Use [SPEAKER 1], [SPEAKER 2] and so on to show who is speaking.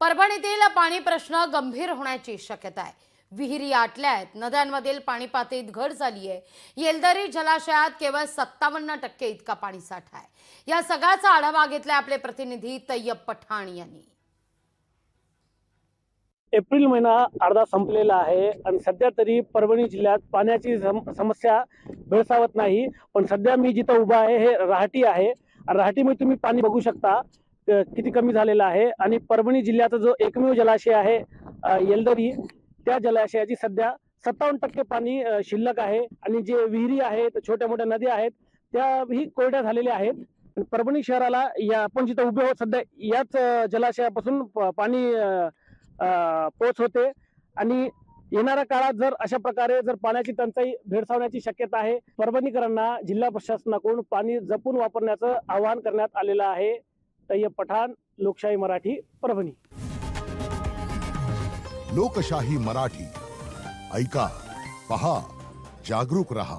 [SPEAKER 1] परभणीतील पाणी प्रश्न गंभीर होण्याची शक्यता आहे। विहिरी आटल्या आहेत, नद्यांमधील पाणी पातळीत घट झाली आहे। येलदरी जलाशयात केवळ 57% इतका पाणी साठा आहे। या सगळ्याचा आढावा घेतलाय आपले प्रतिनिधी तैयब पठाण यांनी।
[SPEAKER 2] एप्रिल महिना अर्धा संपलेला आहे आणि सध्या तरी परभणी जिल्ह्यात पाण्याची समस्या भेडसावत नाही। पण सध्या मी जिथं उभा आहे हे राहटी आहे आणि राहटीमध्ये तुम्ही पाणी बघू शकता किती कमी झालेलं आहे। आणि परभणी जिल्ह्याचा जो एकमेव जलाशय आहे येलदरी, त्या जलाशयाची सध्या 57% पाणी शिल्लक आहे आणि जे विहिरी आहेत, छोट्या मोठ्या नद्या आहेत, त्याही कोरड्या झालेल्या आहेत। परभणी शहराला या आपण जिथं उभे आहोत सध्या याच जलाशयापासून पाणी पोच होते आणि येणाऱ्या काळात जर अशा प्रकारे जर पाण्याची टंचाई भेडसावण्याची शक्यता आहे। परभणीकरांना जिल्हा प्रशासनाकडून पाणी जपून वापरण्याचं आवाहन करण्यात आलेलं आहे। तैयब पठाण, लोकशाही मराठी, परभणी।
[SPEAKER 3] लोकशाही मराठी, ऐका, पहा, जागरूक रहा।